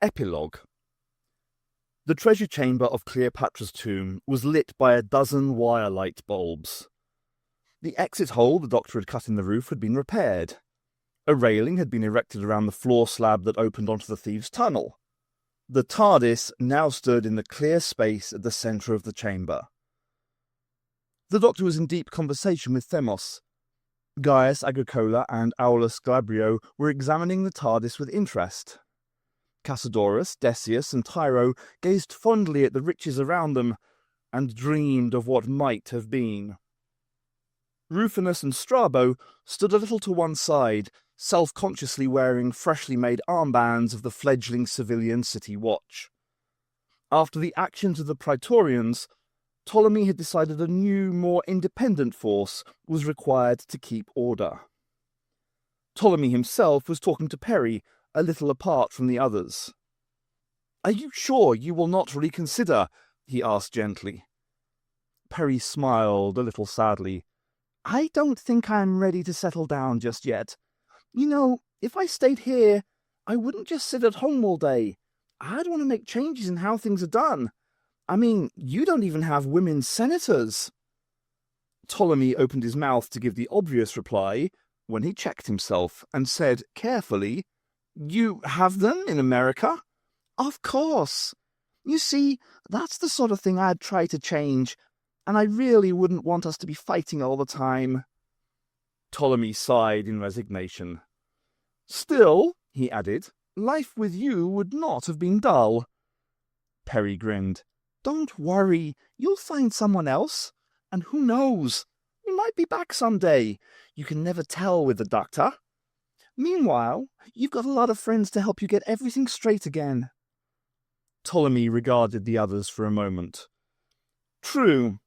Epilogue. The treasure chamber of Cleopatra's tomb was lit by a dozen wire light bulbs. The exit hole the doctor had cut in the roof had been repaired. A railing had been erected around the floor slab that opened onto the thieves' tunnel. The TARDIS now stood in the clear space at the centre of the chamber. The doctor was in deep conversation with Themos. Gaius Agricola and Aulus Glabrio were examining the TARDIS with interest. Cassiodorus, Decius, and Tyro gazed fondly at the riches around them, and dreamed of what might have been. Rufinus and Strabo stood a little to one side, self-consciously wearing freshly made armbands of the fledgling civilian city watch. After the actions of the Praetorians, Ptolemy had decided a new, more independent force was required to keep order. Ptolemy himself was talking to Perry, a little apart from the others. "Are you sure you will not reconsider?" he asked gently. Perry smiled a little sadly. "I don't think I'm ready to settle down just yet. You know, if I stayed here, I wouldn't just sit at home all day. I'd want to make changes in how things are done. I mean, you don't even have women senators." Ptolemy opened his mouth to give the obvious reply, when he checked himself and said carefully, "You have them in America?" "Of course. You see, that's the sort of thing I'd try to change, and I really wouldn't want us to be fighting all the time." Ptolemy sighed in resignation. "Still," he added, "life with you would not have been dull." Perry grinned. "Don't worry, you'll find someone else. And who knows, we might be back someday. You can never tell with the doctor. Meanwhile, you've got a lot of friends to help you get everything straight again." Ptolemy regarded the others for a moment. "True.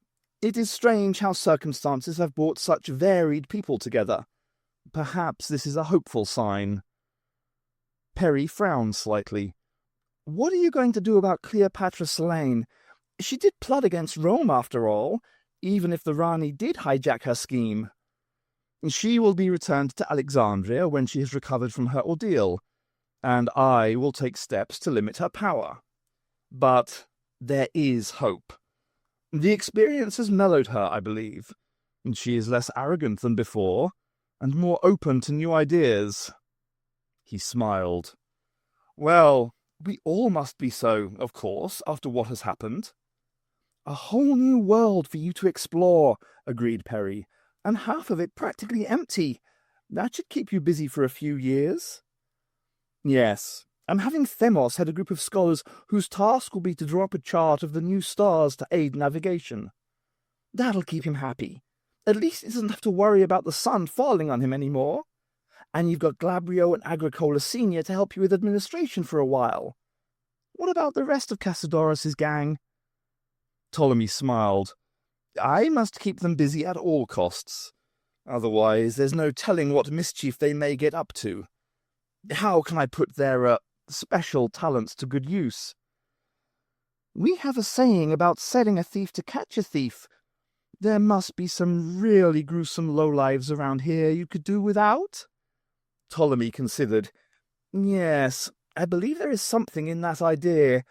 It is strange how circumstances have brought such varied people together. Perhaps this is a hopeful sign." Perry frowned slightly. "What are you going to do about Cleopatra Selene? She did plot against Rome after all, even if the Rani did hijack her scheme. She will be returned to Alexandria when she has recovered from her ordeal, and I will take steps to limit her power. But there is hope. The experience has mellowed her, I believe, and she is less arrogant than before, and more open to new ideas." He smiled. "Well, we all must be so, of course, after what has happened." "A whole new world for you to explore," agreed Perry, "and half of it practically empty. That should keep you busy for a few years." "Yes, and having Themos head a group of scholars whose task will be to draw up a chart of the new stars to aid navigation. That'll keep him happy. At least he doesn't have to worry about the sun falling on him anymore. And you've got Glabrio and Agricola Senior to help you with administration for a while. What about the rest of Cassiodorus's gang?" Ptolemy smiled. "I must keep them busy at all costs. Otherwise, there's no telling what mischief they may get up to. How can I put their special talents to good use?" "We have a saying about setting a thief to catch a thief. There must be some really gruesome lowlives around here you could do without?" Ptolemy considered. "Yes, I believe there is something in that idea."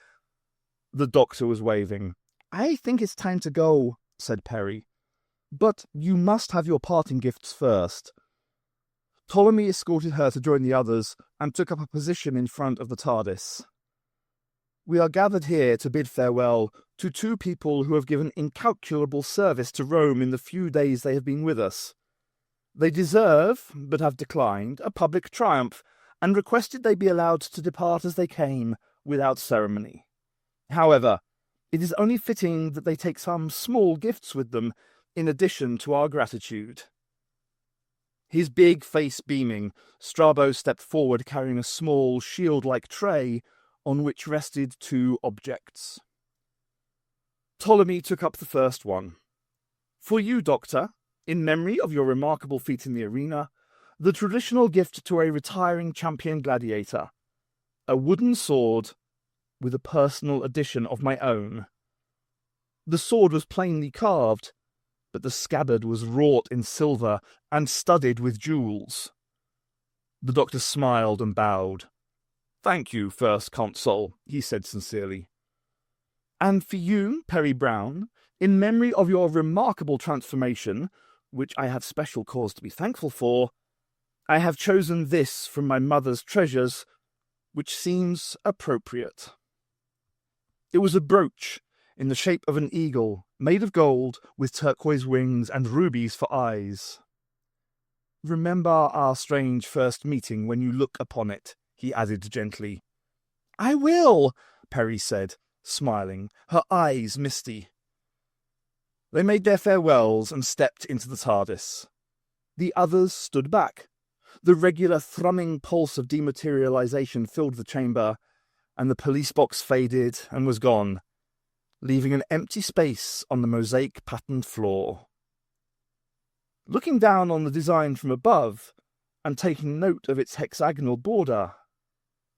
The doctor was waving. "I think it's time to go," said Perry. "But you must have your parting gifts first." Ptolemy escorted her to join the others and took up a position in front of the TARDIS. "We are gathered here to bid farewell to two people who have given incalculable service to Rome in the few days they have been with us. They deserve, but have declined, a public triumph, and requested they be allowed to depart as they came, without ceremony. However, it is only fitting that they take some small gifts with them, in addition to our gratitude." His big face beaming, Strabo stepped forward carrying a small shield-like tray on which rested two objects. Ptolemy took up the first one. "For you, Doctor, in memory of your remarkable feat in the arena, the traditional gift to a retiring champion gladiator, a wooden sword with a personal addition of my own." The sword was plainly carved, but the scabbard was wrought in silver and studded with jewels. The doctor smiled and bowed. "Thank you, First Consul," he said sincerely. "And for you, Perry Brown, in memory of your remarkable transformation, which I have special cause to be thankful for, I have chosen this from my mother's treasures, which seems appropriate." It was a brooch in the shape of an eagle, made of gold, with turquoise wings and rubies for eyes. "Remember our strange first meeting when you look upon it," he added gently. "I will," Perry said, smiling, her eyes misty. They made their farewells and stepped into the TARDIS. The others stood back. The regular thrumming pulse of dematerialization filled the chamber, and the police box faded and was gone, leaving an empty space on the mosaic-patterned floor. Looking down on the design from above, and taking note of its hexagonal border,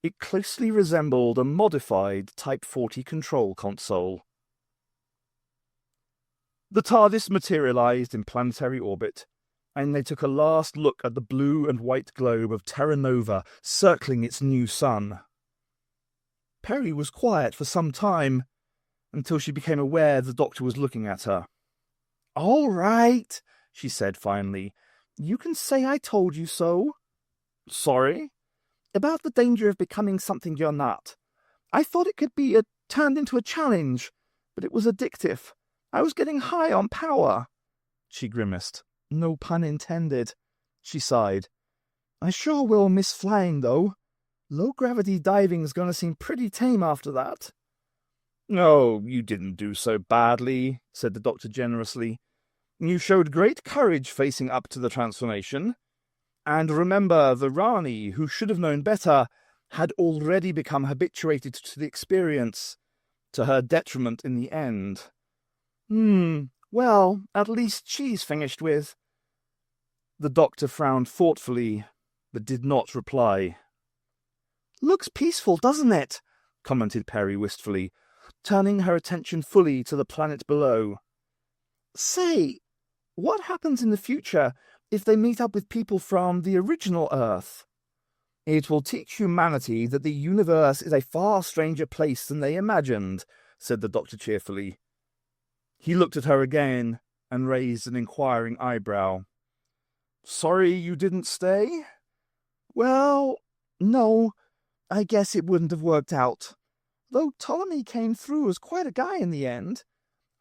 it closely resembled a modified Type 40 control console. The TARDIS materialized in planetary orbit, and they took a last look at the blue and white globe of Terra Nova circling its new sun. Perry was quiet for some time, until she became aware the Doctor was looking at her. "All right," she said finally. "You can say I told you so." "Sorry?" "About the danger of becoming something you're not. I thought it could be turned into a challenge, but it was addictive. I was getting high on power." She grimaced. "No pun intended," she sighed. "I sure will miss flying, though. Low-gravity diving's gonna seem pretty tame after that." "Oh, you didn't do so badly," said the Doctor generously. "You showed great courage facing up to the transformation. And remember, the Rani, who should have known better, had already become habituated to the experience, to her detriment in the end." Well, at least she's finished with." The Doctor frowned thoughtfully, but did not reply. "Looks peaceful, doesn't it?" commented Perry wistfully, turning her attention fully to the planet below. "Say, what happens in the future if they meet up with people from the original Earth?" "It will teach humanity that the universe is a far stranger place than they imagined," said the Doctor cheerfully. He looked at her again and raised an inquiring eyebrow. "Sorry you didn't stay?" "Well, no. I guess it wouldn't have worked out. Though Ptolemy came through as quite a guy in the end.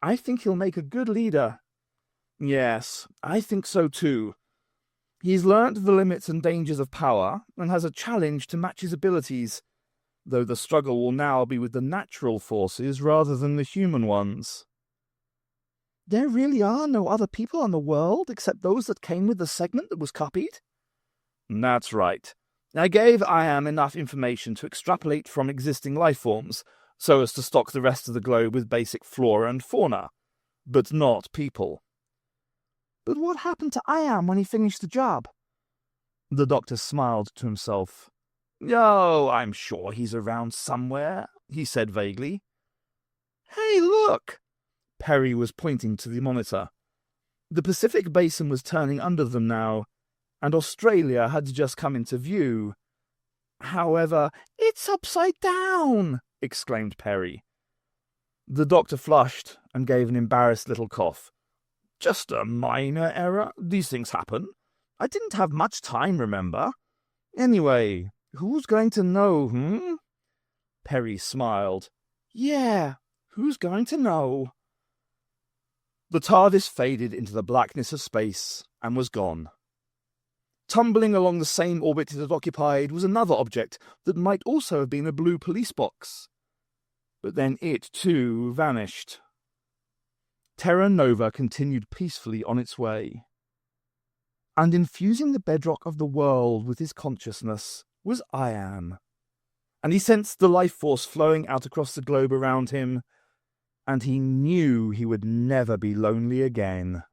I think he'll make a good leader." "Yes, I think so too. He's learnt the limits and dangers of power, and has a challenge to match his abilities, though the struggle will now be with the natural forces rather than the human ones." "There really are no other people on the world except those that came with the segment that was copied?" "That's right. I gave Iam enough information to extrapolate from existing life forms, so as to stock the rest of the globe with basic flora and fauna, but not people." "But what happened to Iam when he finished the job?" The Doctor smiled to himself. "Oh, I'm sure he's around somewhere," he said vaguely. "Hey, look!" Perry was pointing to the monitor. The Pacific Basin was turning under them now, and Australia had just come into view. "However, it's upside down!" exclaimed Perry. The Doctor flushed and gave an embarrassed little cough. "Just a minor error. These things happen. I didn't have much time, remember? Anyway, who's going to know, Perry smiled. "Yeah, who's going to know?" The TARDIS faded into the blackness of space and was gone. Tumbling along the same orbit it had occupied was another object that might also have been a blue police box. But then it, too, vanished. Terra Nova continued peacefully on its way. And infusing the bedrock of the world with his consciousness was Iam. And he sensed the life force flowing out across the globe around him, and he knew he would never be lonely again.